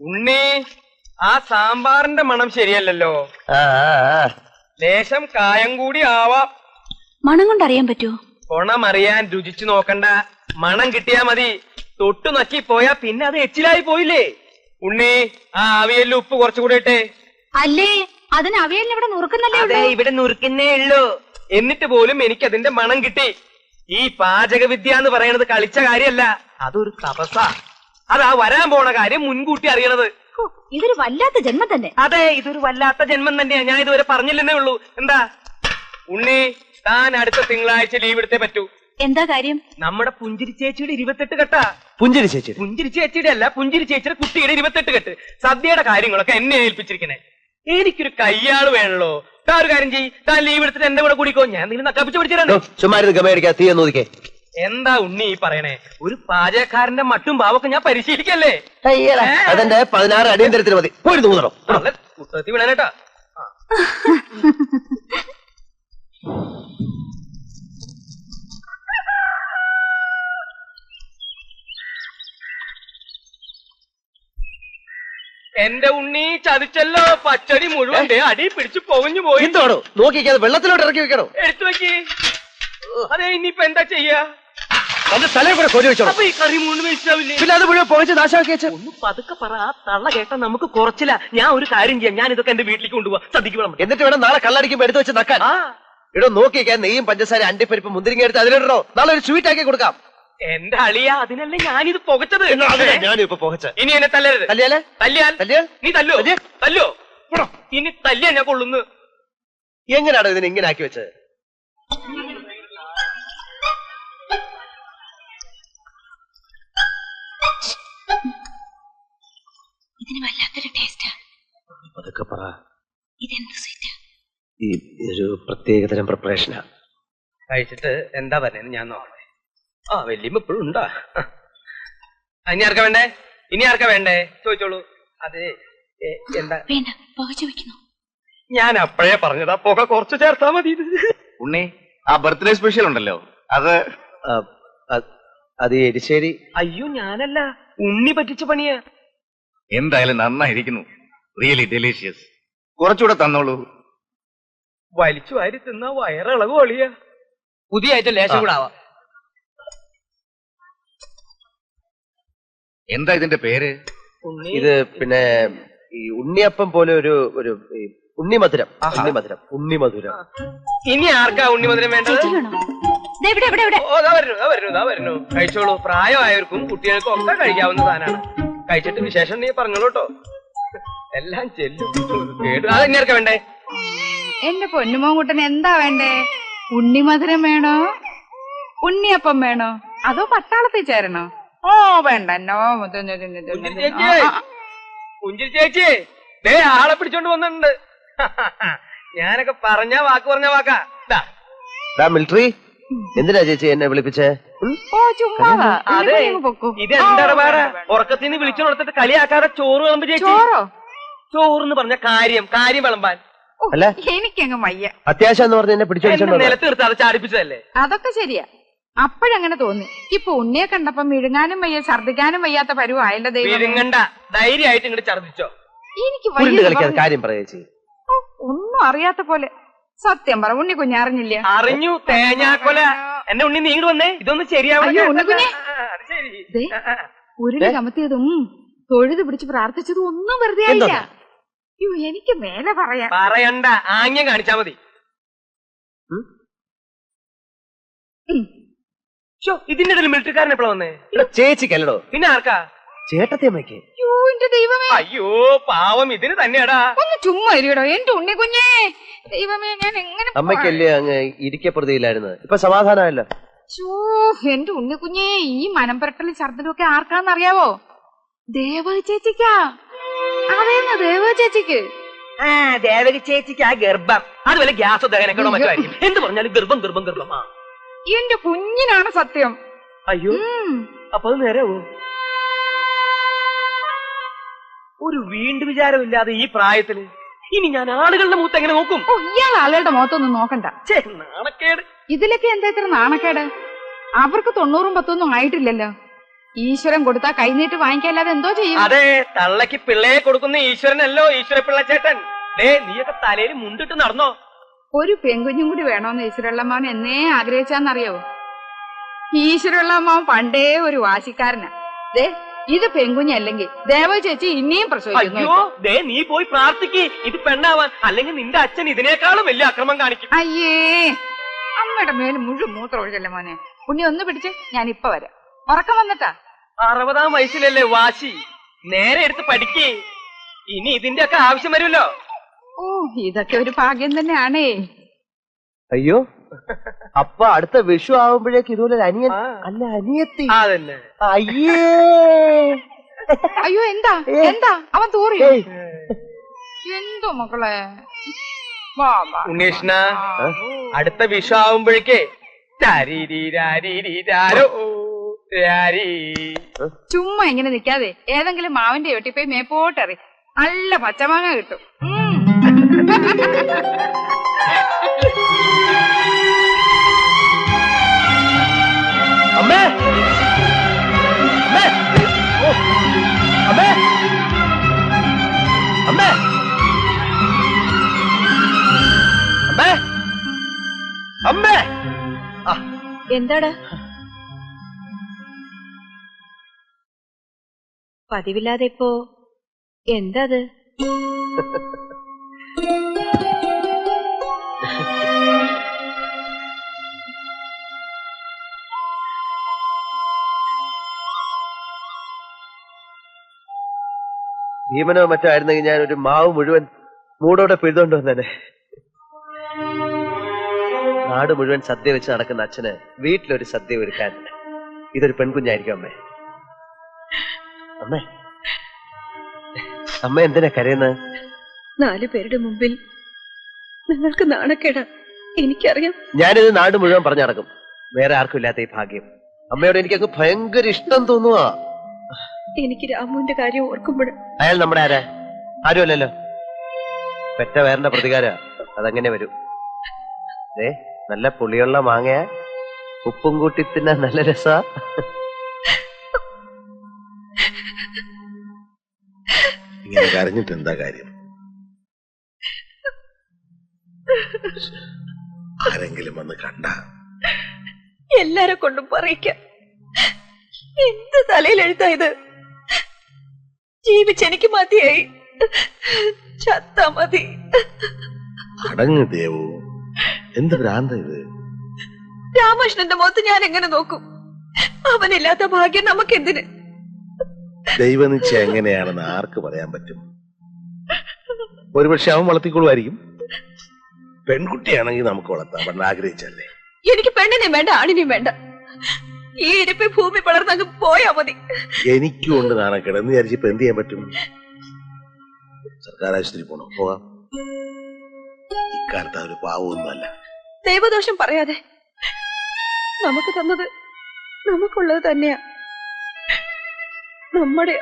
ഉണ്ണി, ആ സാമ്പാറിന്റെ മണം ശരിയല്ലല്ലോ. ലേശം കായം കൂടി ആവാം. മണം കൊണ്ട് അറിയാൻ പറ്റുമോ? കൊണമറിയാൻ രുചിച്ചു നോക്കണ്ട, മണം കിട്ടിയാ മതി. തൊട്ടു നക്കി പോയാ പിന്നെ അത് എച്ചിലായി പോയില്ലേ. ഉണ്ണി, ആ അവിയലിൽ ഉപ്പ് കുറച്ചുകൂടെ ഇട്ടേ. അല്ലേ, അതിന് അവിയലിന് ഇവിടെ നുറുക്കുന്നല്ലേ? ഇവിടെ നുറുക്കുന്നേ ഉള്ളൂ. എന്നിട്ട് പോലും എനിക്ക് അതിന്റെ മണം കിട്ടി. ഈ പാചകവിദ്യ എന്ന് പറയുന്നത് കളിച്ച കാര്യമല്ല, അതൊരു തപസ്സാ. അതാ വരാൻ പോണ കാര്യം മുൻകൂട്ടി അറിയണത്. ഇതൊരു വല്ലാത്ത ജന്മം തന്നെ. അതെ, ഇതൊരു വല്ലാത്ത ജന്മം തന്നെയാ. ഞാൻ ഇതുവരെ പറഞ്ഞില്ലെന്നേ ഉള്ളൂ. എന്താ ഉണ്ണി, താൻ അടുത്ത തിങ്കളാഴ്ച ലീവ് എടുത്തേ പറ്റൂ. എന്താ കാര്യം? നമ്മുടെ പുഞ്ചിരി ചേച്ചിയുടെ 28 കെട്ടാ. പുഞ്ചിരി ചേച്ചിയുടെ അല്ല, പുഞ്ചിരി ചേച്ചിയുടെ കുട്ടിയുടെ 28 കെട്ട്. സദ്യയുടെ കാര്യങ്ങളൊക്കെ എന്നെ ഏൽപ്പിച്ചിരിക്കണേ. എനിക്കൊരു കയ്യാള് വേണല്ലോ. താൻ ഒരു കാര്യം ചെയ്യ്, താൻ ലീവ് എടുത്തിട്ട് എന്റെ കൂടെ കൂടിക്കോ. ഞാൻ നിങ്ങൾ നക്കാപ്പിച്ച് പിടിച്ചിട്ടുണ്ട്. എന്താ ഉണ്ണി ഈ പറയണേ? ഒരു പാചകക്കാരന്റെ മട്ടും ഭാവൊക്കെ ഞാൻ പരിശീലിക്കല്ലേ. അതെന്റെ 16 അടിയന്തരത്തിന് മതി. പുസ്തകത്തിൽ വിടാനേട്ടാ. എന്റെ ഉണ്ണി ചതിച്ചല്ലോ. പച്ചടി മുഴുവൻ അടി പിടിച്ചു പൊങ്ങഞ്ഞു പോയി. എന്തോടോ നോക്കിക്കാതെ വെള്ളത്തിലോട്ട് ഇറക്കി വെക്കണോ? എടുത്തു വെക്കി. അതെ, ഇനിയിപ്പോ എന്താ ചെയ്യാ? അതിന്റെ തലയെ കൂടെ കൊതി വെച്ചോ. അപ്പൊ ഈ കറി മുഴുവൻ വേസ്റ്റാവില്ലേ? പിന്നെ അത് മുഴുവൻ പൊളിച്ച് നാശമാക്കി വെച്ചു. ഒന്ന് പതുക്കെ പറ. ആ തള്ള കേട്ടാ നമുക്ക് കുറച്ചില്ല. ഞാൻ ഒരു കാര്യം ചെയ്യാം, ഞാൻ ഇതൊക്കെ എന്റെ വീട്ടിലേക്ക് കൊണ്ടുപോവാ. സദ്യക്ക് വേണം. എന്നിട്ട് വേണം നാളെ കള്ളടിക്കുമ്പോ എടുത്ത് വെച്ച് നക്കാൻ. ഇടോ നോക്കിക്കാൻ നെയ്യും പഞ്ചസാര അണ്ടിപ്പരിപ്പ് മുന്തിരിങ്ങ എടുത്ത് അതിലിടണോ. നാളെ ഒരു സ്വീറ്റ് ആക്കി കൊടുക്കാം. എന്റെ അളിയ, അതിനല്ലേ ഞാനിത് പുകച്ചത്. ഞാനിപ്പോ പുകച്ച. ഇനി എന്നെ തല്ലരുത്. തല്ലിയാൽ നീ തല്ലോ. ഇനി തല്ലിയാ ഞാൻ കൊള്ളുന്നു. എങ്ങനെയാണോ ഇതിനെ ഇങ്ങനെ ആക്കി വെച്ചത്? ഇതിന് വല്ലാത്തൊരു ടേസ്റ്റാ. അതൊക്കെ പറ. ഇതെന്ത് സ്വീറ്റാ? ഈ ഒരു പ്രത്യേകതരം പ്രിപ്പറേഷനാ. കഴിച്ചിട്ട് എന്താ പറയുന്നത് ഞാൻ നോക്കണേ. ആ വല്യമ്മ ഇപ്പോഴും ഉണ്ടാ. ഇനി ആർക്കാ വേണ്ടേ? ഇനി ആർക്കാ വേണ്ടേ ചോദിച്ചോളൂ. അതെ, എന്താ വേണ്ട, പുകച്ചു വെക്കുന്നു. ഞാൻ അപ്പോഴേ പറഞ്ഞതാ, പുക കുറച്ച് ചേർത്താ മതി. ഉണ്ണി, ആ ബർത്ത്ഡേ സ്പെഷ്യൽ ഉണ്ടല്ലോ, അത് എരിശ്ശേരി. അയ്യോ, ഞാനല്ല, ഉണ്ണി പറ്റിച്ച പണിയാ. എന്തായാലും നന്നായിരിക്കുന്നു. Really delicious. കുറച്ചുകൂടെ തന്നോളൂ. വലിച്ചു വാരി തിന്ന വയറിളകു ഒളിയ. പുതിയ ഐറ്റം ലേശം കൂടെ ആവാം. എന്താ ഇതിന്റെ പേര്? ഇത് പിന്നെ ഈ ഉണ്ണിയപ്പം പോലെ ഒരു ഉണ്ണിമധുരം. ഇനി ആർക്കാ ഉണ്ണിമധുരം വേണ്ടത്? വരുന്നു. കഴിച്ചോളൂ. പ്രായമായവർക്കും കുട്ടികൾക്കും ഒക്കെ കഴിക്കാവുന്ന സാധനമാണ്. കഴിച്ചിട്ട് വിശേഷം നീ പറഞ്ഞോളൂ കേട്ടോ. എല്ലാം ചെല്ലും. അതെന്നെ ആർക്കാ വേണ്ടേ? എന്റെ പൊന്നുമോൻകുട്ടൻ എന്താ വേണ്ടേ? ഉണ്ണിമധുരം വേണോ, ഉണ്ണിയപ്പം വേണോ, അതോ പട്ടാളത്തിൽ ചേരണോ? ഓ വേണ്ട. പുഞ്ചിരി ചേച്ചി ദേ ആളെ പിടിച്ചോണ്ട് വന്നിട്ടുണ്ട്. ഞാനൊക്കെ പറഞ്ഞ വാക്കാ. മിലിറ്ററി എന്തിനാ ചേച്ചി എന്നെ വിളിപ്പിച്ചേ? അതെ, ഇതെന്താണ് വേറെ ഉറക്കത്തിന് വിളിച്ചു കൊടുത്തിട്ട് കളിയാക്കാതെ ചോറ് വിളമ്പ് ചേച്ചി. ചോറെന്ന് പറഞ്ഞ കാര്യം വിളമ്പാൻ. അല്ല, എനിക്കങ്ങ് വയ്യ. അത്യാവശ്യം എന്ന് പറഞ്ഞ എന്നെ പിടിച്ചു നിലത്ത് നിർത്താതെ ചാടിപ്പിച്ചതല്ലേ. അതൊക്കെ ശരിയാ. അപ്പോഴങ്ങനെ തോന്നി. ഇപ്പൊ ഉണ്ണിയെ കണ്ടപ്പോ മിഴുങ്ങാനും വയ്യ, ഛർദിക്കാനും വയ്യാത്ത പരുവായല്ലോ. വിഴുങ്ങണ്ട, ധൈര്യമായിട്ട് ഇങ്ങോട്ട് ഛർദിച്ചോ. എനിക്ക് കാര്യം പറയേച്ചി. ഒന്നും അറിയാത്ത പോലെ. സത്യം പറ, ഉണ്ണി കുഞ്ഞ് അറിഞ്ഞില്ല? അറിഞ്ഞു, തേങ്ങാക്കൊല. എന്റെ ഉണ്ണി നീ ഇങ്ങോട്ട് വന്നേ, ഇതൊന്നും ശരിയാവില്ല. ഉരുളി കമത്തിയതും തൊഴുത് പിടിച്ച് പ്രാർത്ഥിച്ചതും ഒന്നും വെറുതെ ആയില്ല. അയ്യോ, എനിക്ക് മേലെ പറയണ്ട, ആംഗ്യം കാണിച്ചാ മതി. ഇതിന്റെ ഇടയിൽ മിലിറ്ററിക്കാരൻ എപ്പോഴാ വന്നേ? ചേച്ചിക്കല്ലോ. പിന്നെ ആർക്കാ? ചേട്ടത്തിയമ്മയ്ക്ക്. അയ്യോ പാവം, ഇതിന് തന്നെയാടാ. ഒന്ന് ചുമ്മാ ഇരിക്കടോ എന്റെ ഉണ്ണി കുഞ്ഞേ. ദൈവമേ, ഞാൻ എങ്ങനെ? അമ്മയ്ക്കല്ലേ അങ്ങ് ഇരിക്കപ്പെടുത്തിയില്ലായിരുന്നത്, ഇപ്പൊ സമാധാനമല്ലോ. എന്റെ ഉണ്ണി കുഞ്ഞേ, ഈ മനംപുരട്ടലും ഛർദിലും ഒക്കെ ആർക്കാന്നറിയാവോ? ദേവ ചേച്ചിക്കാ. അതേന്ന് ദേവ ചേച്ചിക്ക്. ദേവകി ചേച്ചിക്ക് ആ ഗർഭം അതുപോലെ ഗ്യാസ് ദഹനക്കണോ മറ്റോ ആയിരിക്കും. എന്ത് പറഞ്ഞാലും ഗർഭം. എന്റെ കുഞ്ഞിനാണ് സത്യം. അയ്യോ, അപ്പൊ അത് നേരെവോ? ഒരു വീണ്ടും വിചാരമില്ലാതെ ഈ പ്രായത്തില് ഇനി ഞാൻ ആളുകളുടെ മുഖത്ത് എങ്ങനെ നോക്കും? ഇയാൾ ആളുകളുടെ മുഖത്തൊന്നും നോക്കണ്ട. നാണക്കേട്. ഇതിലൊക്കെ എന്താ ഇത്ര നാണക്കേട്? അവർക്ക് 90-10 ആയിട്ടില്ലല്ലോ. ഈശ്വരൻ കൊടുത്താ കൈനീട്ട് വാങ്ങിക്കല്ലാതെ എന്തോ ചെയ്യും? അതെ, തള്ളക്ക് പിള്ളയെ കൊടുക്കുന്ന ഈശ്വരനല്ലോ ഈശ്വര പിള്ളച്ചേട്ടൻ. നീയൊക്കെ തലയിൽ മുണ്ടിട്ട് നടന്നോ? ഒരു പെൺകുഞ്ഞും കൂടി വേണോന്ന് ഈശ്വരള്ളമ്മാവൻ എന്നേ ആഗ്രഹിച്ചാന്നറിയോ? ഈശ്വരള്ളമ്മാവൻ പണ്ടേ ഒരു വാശിക്കാരനാ. ദേ ഇത് പെൺകുഞ്ഞല്ലെങ്കിൽ ദേവ ചേച്ചി ഇനിയും പ്രസവിക്കുന്നു. അയ്യോ, നീ പോയി പ്രാർത്ഥിക്ക് ഇത് പെണ്ണാവാൻ. അല്ലെങ്കിൽ നിന്റെ അച്ഛൻ ഇതിനേക്കാളും വലിയ അക്രമം കാണിക്കും. അയ്യേ, അമ്മയുടെ മേല് മുഴുവൻ മൂത്രം ഒഴിച്ചല്ലേ മോനെ. പുണ്യ ഒന്ന് പിടിച്ച്, ഞാൻ ഇപ്പൊ വരാം. ഉറക്കം വന്നിട്ടാ? 60-ാം വയസ്സിലല്ലേ വാശി. നേരെ എടുത്ത് പഠിക്കേ. ഇനി ഇതിന്റെ ഒക്കെ ആവശ്യം വരുമല്ലോ. ഓ, ഇതൊക്കെ ഒരു ഭാഗ്യം തന്നെയാണേ. അയ്യോ, അപ്പൊ അടുത്ത വിഷു ആവുമ്പോഴേക്ക് ഇതുപോലെ ഒരു അനിയൻ അല്ല അനിയത്തി. അതന്നെ. അയ്യേ, അയ്യോ, എന്താ എന്താ അവൻ തൂറി? എന്തോ മക്കളെ. ഉണ്ണീഷ്ണ, അടുത്ത വിഷു ആവുമ്പോഴേക്കേ ചുമ്മാ ഇങ്ങനെ നിക്കാതെ ഏതെങ്കിലും മാവിന്റെ ഒട്ടിപ്പോയി മേപ്പോട്ടെറി. നല്ല പച്ചമാങ്ങ കിട്ടും. അമ്മേ, അമ്മേ, ഓ, അമ്മേ, അമ്മേ, അമ്മേ, അമ്മേ. എന്താടാ? പതിവില്ലാതെ ഇപ്പോ എന്താ? ഭീമനോ മറ്റോ ആയിരുന്നെങ്കിൽ ഞാൻ ഒരു മാവ് മുഴുവൻ മൂടോടെ പിഴുതോണ്ട് വന്നേനെ. നാട് മുഴുവൻ സദ്യ വെച്ച് നടക്കുന്ന അച്ഛന് വീട്ടിലൊരു സദ്യ ഒരുക്കാൻ ഇതൊരു പെൺകുഞ്ഞായിരിക്കും. അമ്മേ, അമ്മേ, അമ്മ എന്തിനാ കരയുന്നത്? 4 പേരുടെ മുമ്പിൽ നിങ്ങൾക്ക് നാണക്കേടാ, എനിക്കറിയാം. ഞാനിത് നാട് മുഴുവൻ പറഞ്ഞു നടക്കും. വേറെ ആർക്കും ഇല്ലാത്ത ഈ ഭാഗ്യം അമ്മയോട് എനിക്കങ്ങ് ഭയങ്കര ഇഷ്ടം തോന്നുക. എനിക്ക് രാമുവിന്റെ കാര്യം ഓർക്കുമ്പോൾ അയാൾ നമ്മുടെ ആരാ? ആരുമല്ലല്ലോ. പെറ്റ വേറെ പ്രതികാര അതങ്ങനെ വരും. നല്ല പുളിയുള്ള മാങ്ങയാ, ഉപ്പും കൂട്ടി തിന്നാൻ നല്ല രസാ. ഇങ്ങനെ കരഞ്ഞിട്ട് എന്താ കാര്യം? ആരെങ്കിലും വന്ന് കണ്ട എല്ലാരെ കൊണ്ടും പറയിക്കാം. എന്ത് തലയിലെഴുത്താ ഇത്? ജീവിച്ചെനിക്ക് മതിയായി, ചത്താ മതി. അടങ്ങ് ദേവു, എന്ത് ഭ്രാന്ത ഇത്? രാമകൃഷ്ണന്റെ മുഖത്ത് ഞാൻ എങ്ങനെ നോക്കും? അവനില്ലാത്ത ഭാഗ്യം നമുക്കെന്തിന്? ദൈവനിശ്ച എങ്ങനെയാണെന്ന് ആർക്ക് പറയാൻ പറ്റും? ഒരുപക്ഷെ അവൻ വളർത്തിക്കൊള്ളുമായിരിക്കും. പെൺകുട്ടിയാണെങ്കിൽ നമുക്ക് വളർത്താം, പണ്ട് ആഗ്രഹിച്ചല്ലേ. എനിക്ക് പെണ്ണിനെയും വേണ്ട, ആണിനെയും വേണ്ട. ഈ ഇരിപ്പി ഭൂമി പളർന്നങ്ങ് പോയാ മതി. എനിക്കും ഉണ്ട് നാണക്കേട് എന്ന് വിചാരിച്ചിപ്പോ എന്ത് ചെയ്യാൻ പറ്റും? സർക്കാർ ആശുപത്രി പോണോ? പോകാം. ഇക്കാലത്ത് ഒരു പാവമൊന്നുമല്ല. ദൈവദോഷം പറയാതെ, നമുക്ക് തന്നത് നമുക്കുള്ളത് തന്നെയാ, നമ്മുടെ